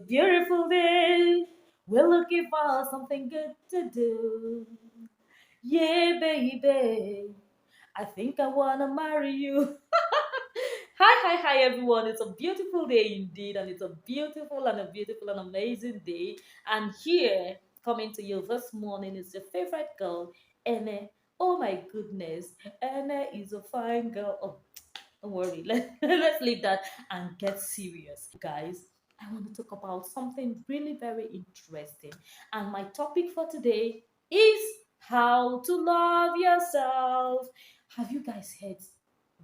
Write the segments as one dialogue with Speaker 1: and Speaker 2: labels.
Speaker 1: beautiful day. We're looking for something good to do. Yeah, baby. I think I wanna marry you. Hi, everyone. It's a beautiful day indeed, and it's a beautiful and amazing day. And here, coming to you this morning, is your favorite girl, Ene. Oh my goodness, Ene is a fine girl. Oh, don't worry. Let's leave that and get serious, guys. I want to talk about something really very interesting. And my topic for today is how to love yourself. Have you guys heard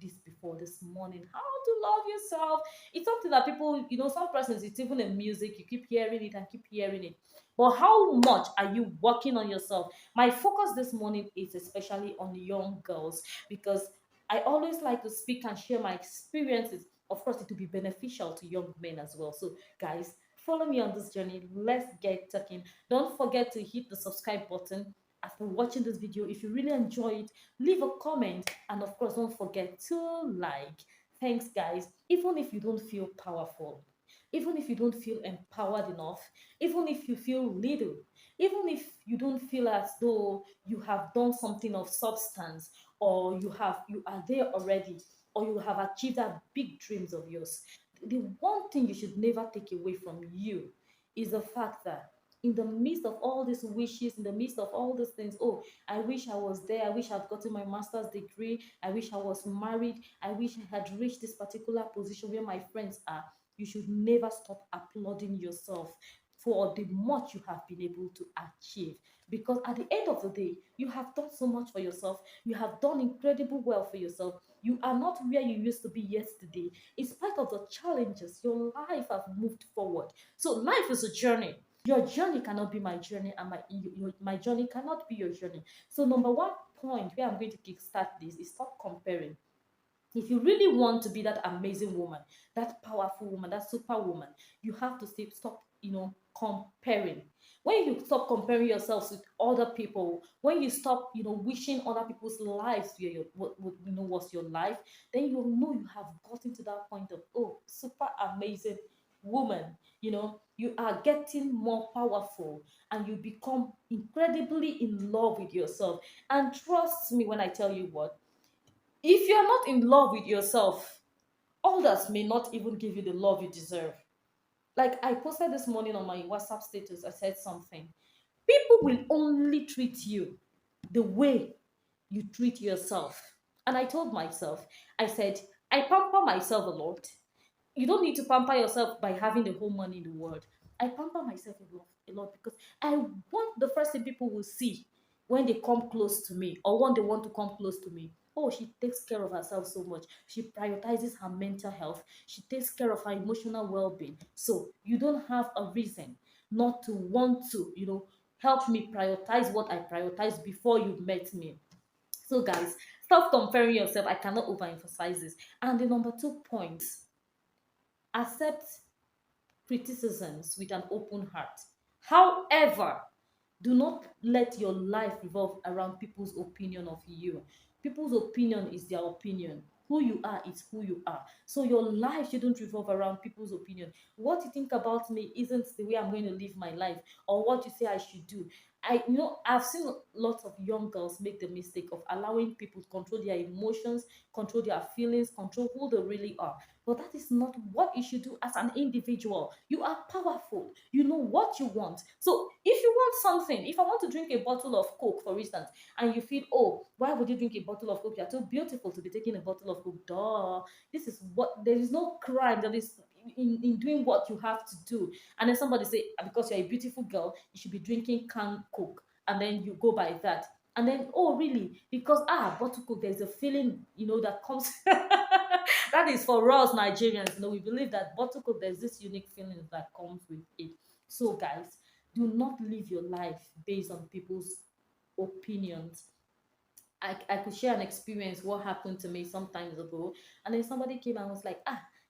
Speaker 1: this before this morning? How to love yourself. It's something that people, some persons, it's even in music, you keep hearing it and keep hearing it. But how much are you working on yourself? My focus this morning is especially on young girls because I always like to speak and share my experiences. Of course, it will be beneficial to young men as well. So, guys, follow me on this journey. Let's get talking. Don't forget to hit the subscribe button after watching this video. If you really enjoy it, leave a comment. And of course, don't forget to like. Thanks, guys. Even if you don't feel powerful, even if you don't feel empowered enough, even if you feel little, even if you don't feel as though you have done something of substance, or you are there already, or you have achieved that big dreams of yours, the one thing you should never take away from you is the fact that in the midst of all these wishes, in the midst of all these things, oh, I wish I was there, I wish I'd gotten my master's degree, I wish I was married, I wish I had reached this particular position where my friends are, you should never stop applauding yourself for the much you have been able to achieve, because at the end of the day, you have done so much for yourself. You have done incredible well for yourself. You are not where you used to be yesterday. In spite of the challenges, your life has moved forward. So life is a journey. Your journey cannot be my journey, and my journey cannot be your journey. So number one point where I'm going to kickstart this is stop comparing. If you really want to be that amazing woman, that powerful woman, that superwoman, you have to stop, comparing. When you stop comparing yourselves with other people, when you stop, wishing other people's lives were was your life, then you know you have gotten to that point of, oh, super amazing woman. You are getting more powerful, and you become incredibly in love with yourself. And trust me when I tell you what, if you're not in love with yourself, others may not even give you the love you deserve. Like I posted this morning on my WhatsApp status, I said something. People will only treat you the way you treat yourself. And I told myself, I said, I pamper myself a lot. You don't need to pamper yourself by having the whole money in the world. I pamper myself a lot because I want the first thing people will see when they come close to me, or when they want to come close to me. Oh, she takes care of herself so much. She prioritizes her mental health. She takes care of her emotional well-being. So you don't have a reason not to want to, help me prioritize what I prioritize before you met me. So guys, stop comparing yourself. I cannot overemphasize this. And the number two point, accept criticisms with an open heart. However, do not let your life revolve around people's opinion of you. People's opinion is their opinion. Who you are is who you are. So your life shouldn't revolve around people's opinion. What you think about me isn't the way I'm going to live my life, or what you say I should do. I've seen lots of young girls make the mistake of allowing people to control their emotions, control their feelings, control who they really are. But that is not what you should do as an individual. You are powerful. You know what you want. So if you want something, if I want to drink a bottle of Coke, for instance, and you feel, oh, why would you drink a bottle of Coke? You're too beautiful to be taking a bottle of Coke. Duh. This is what, there is no crime that is in doing what you have to do. And then somebody say, because you're a beautiful girl, you should be drinking canned Coke. And then you go by that. And then, oh, really? Because, bottle Coke, there's a feeling, that comes. That is for us Nigerians. We believe that bottle Coke, there's this unique feeling that comes with it. So, guys, do not live your life based on people's opinions. I could share an experience what happened to me some times ago, and then somebody came and was like,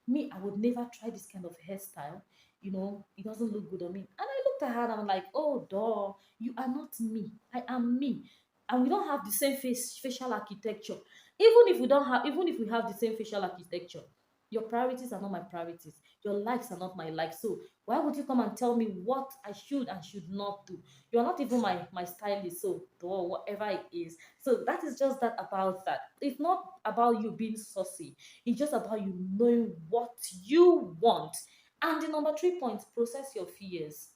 Speaker 1: me, I would never try this kind of hairstyle. It doesn't look good on me. And I looked at her and I'm like, oh, duh, you are not me. I am me. And we don't have the same facial architecture. Even if we have the same facial architecture, your priorities are not my priorities. Your likes are not my likes. So Why would you come and tell me what I should and should not do? You're not even my stylist, so or whatever it is. So that is just that about that. It's not about you being saucy. It's just about you knowing what you want. And the number 3 point, process your fears.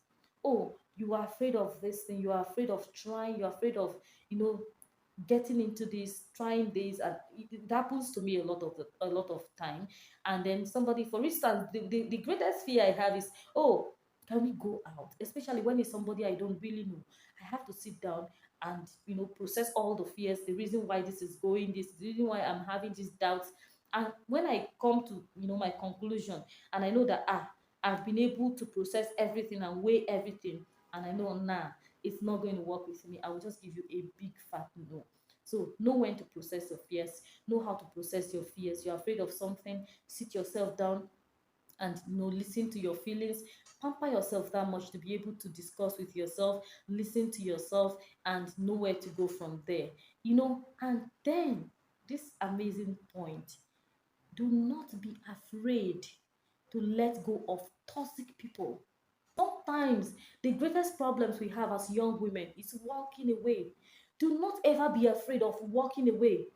Speaker 1: Oh, you are afraid of this thing. You are afraid of trying. You're afraid of, you know, getting into this, trying this, and it happens to me a lot of time. And then somebody, for instance, the greatest fear I have is, oh, can we go out? Especially when it's somebody I don't really know. I have to sit down and, process all the fears, the reason why this is going, this, the reason why I'm having these doubts. And when I come to, my conclusion, and I know that, I've been able to process everything and weigh everything, and I know, nah, it's not going to work with me, I will just give you a big fat no. So know when to process your fears, know how to process your fears. You're afraid of something, sit yourself down and, listen to your feelings. Pamper yourself that much to be able to discuss with yourself, listen to yourself, and know where to go from there. And then this amazing point, do not be afraid to let go of toxic people. Sometimes the greatest problems we have as young women is walking away. Do not ever be afraid of walking away.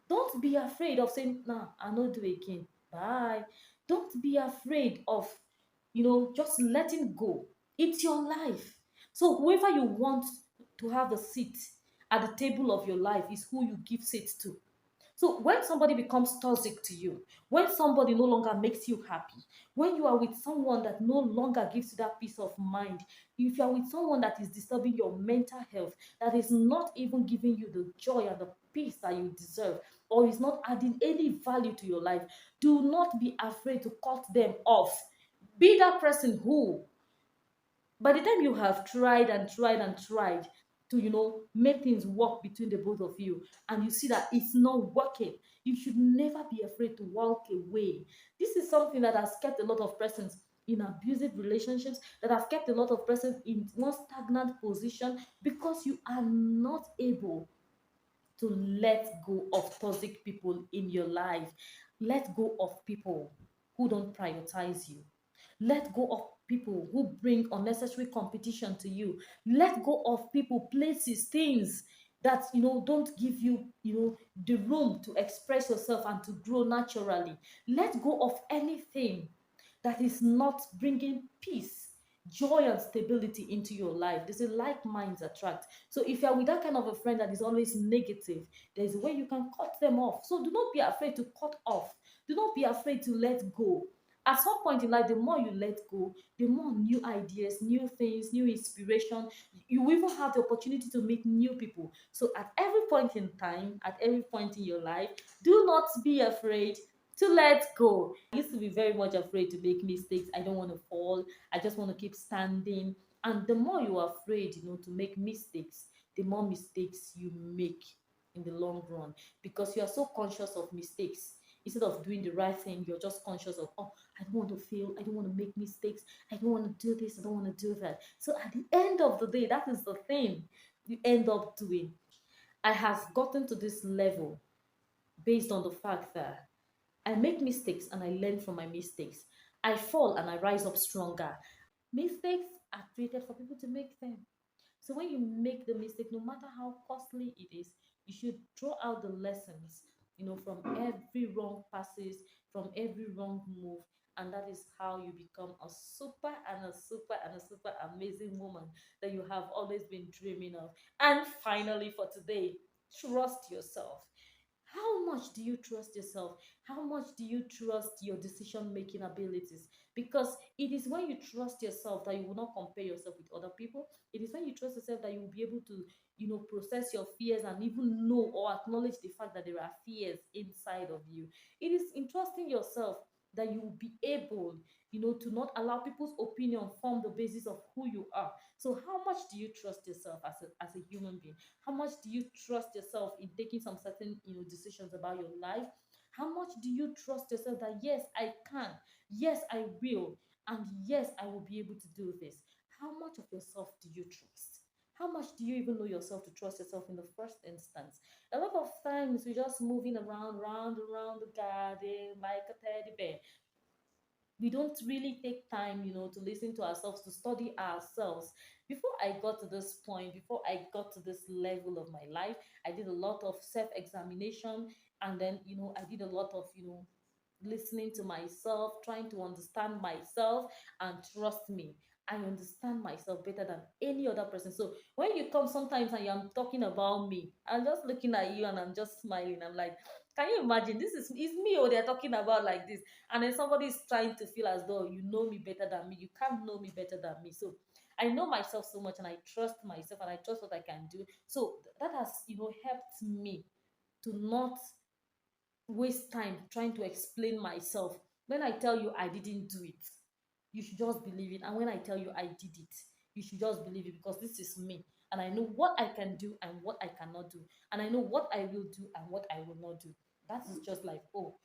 Speaker 1: Don't be afraid of saying, nah, I no do again. Bye. Don't be afraid of, just letting go. It's your life. So whoever you want to have a seat at the table of your life is who you give seats to. So when somebody becomes toxic to you, when somebody no longer makes you happy, when you are with someone that no longer gives you that peace of mind, if you are with someone that is disturbing your mental health, that is not even giving you the joy and the peace that you deserve, or is not adding any value to your life, do not be afraid to cut them off. Be that person who, by the time you have tried and tried and tried to, make things work between the both of you, and you see that it's not working, you should never be afraid to walk away. This is something that has kept a lot of persons in abusive relationships, that have kept a lot of persons in one stagnant position, because you are not able to let go of toxic people in your life. Let go of people who don't prioritize you. Let go of people who bring unnecessary competition to you. Let go of people, places, things that, don't give you, the room to express yourself and to grow naturally. Let go of anything that is not bringing peace, joy, and stability into your life. There's a like minds attract. So if you're with that kind of a friend that is always negative, there's a way you can cut them off. So do not be afraid to cut off. Do not be afraid to let go. At some point in life, the more you let go, the more new ideas, new things, new inspiration, you even have the opportunity to meet new people. So at every point in time, at every point in your life, do not be afraid to let go. I used to be very much afraid to make mistakes. I don't want to fall. I just want to keep standing. And the more you are afraid, to make mistakes, the more mistakes you make in the long run, because you are so conscious of mistakes. Instead of doing the right thing, you're just conscious of, oh, I don't want to fail. I don't want to make mistakes. I don't want to do this. I don't want to do that. So at the end of the day, that is the thing you end up doing. I have gotten to this level based on the fact that I make mistakes and I learn from my mistakes. I fall and I rise up stronger. Mistakes are created for people to make them. So when you make the mistake, no matter how costly it is, you should draw out the lessons, from every wrong passes, from every wrong move. And that is how you become a super and a super and a super amazing woman that you have always been dreaming of. And finally, for today, trust yourself. How much do you trust yourself? How much do you trust your decision making abilities? Because it is when you trust yourself that you will not compare yourself with other people. It is when you trust yourself that you will be able to, process your fears and even know or acknowledge the fact that there are fears inside of you. It is in trusting yourself that you will be able, to not allow people's opinion form the basis of who you are. So how much do you trust yourself as a human being? How much do you trust yourself in taking some certain, decisions about your life? How much do you trust yourself that, yes, I can, yes, I will, and yes, I will be able to do this? How much of yourself do you trust? How much do you even know yourself to trust yourself in the first instance? A lot of times we're just moving around, round the garden like a teddy bear. We don't really take time, to listen to ourselves, to study ourselves. Before I got to this point, before I got to this level of my life, I did a lot of self-examination, and then, I did a lot of, listening to myself, trying to understand myself, and trust me, I understand myself better than any other person. So when you come sometimes and you're talking about me, I'm just looking at you and I'm just smiling. I'm like, can you imagine? This is me, or they're talking about like this. And then somebody is trying to feel as though you know me better than me. You can't know me better than me. So I know myself so much, and I trust myself, and I trust what I can do. So that has, helped me to not waste time trying to explain myself. When I tell you I didn't do it, you should just believe it. And when I tell you I did it, you should just believe it, because this is me. And I know what I can do and what I cannot do. And I know what I will do and what I will not do. That is just like, oh,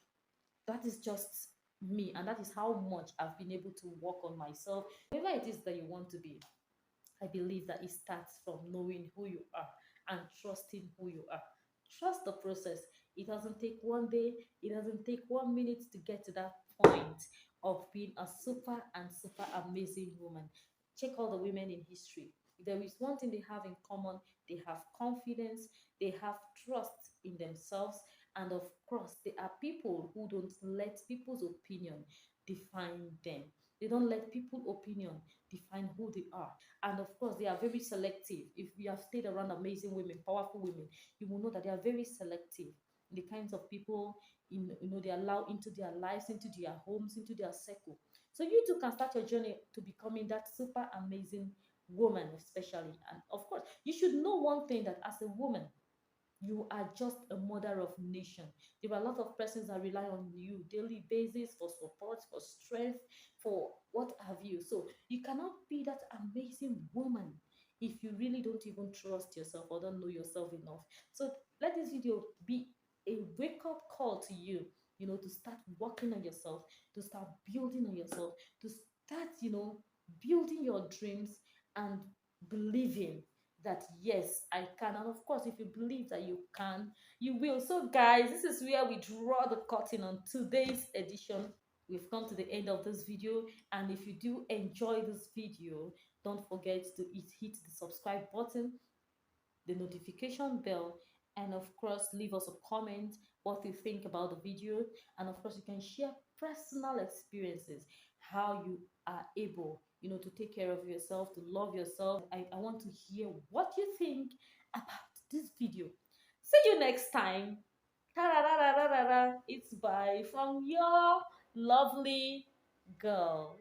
Speaker 1: that is just me. And that is how much I've been able to work on myself. Whatever it is that you want to be, I believe that it starts from knowing who you are and trusting who you are. Trust the process. It doesn't take one day, it doesn't take 1 minute to get to that point of being a super and super amazing woman. Check all the women in history. If there is one thing they have in common, they have confidence, they have trust in themselves, and of course, they are people who don't let people's opinion define them. They don't let people's opinion define who they are. And of course, they are very selective. If you have stayed around amazing women, powerful women, you will know that they are very selective in the kinds of people they allow into their lives, into their homes, into their circle. So you too can start your journey to becoming that super amazing woman, especially. And of course, you should know one thing, that as a woman, you are just a mother of nation. There are a lot of persons that rely on you daily basis for support, for strength, for what have you. So you cannot be that amazing woman if you really don't even trust yourself or don't know yourself enough. So let this video be a wake-up call to you, to start working on yourself, to start building on yourself, to start, building your dreams, and believing that yes, I can. And of course, if you believe that you can, you will. So guys, this is where we draw the curtain on today's edition. We've come to the end of this video, and if you do enjoy this video, don't forget to hit the subscribe button, the notification bell, and of course leave us a comment what you think about the video. And of course, you can share personal experiences, how you are able, to take care of yourself, to love yourself. I want to hear what you think about this video. See you next time. Ta-ra-ra-ra-ra-ra. It's bye from your lovely girl.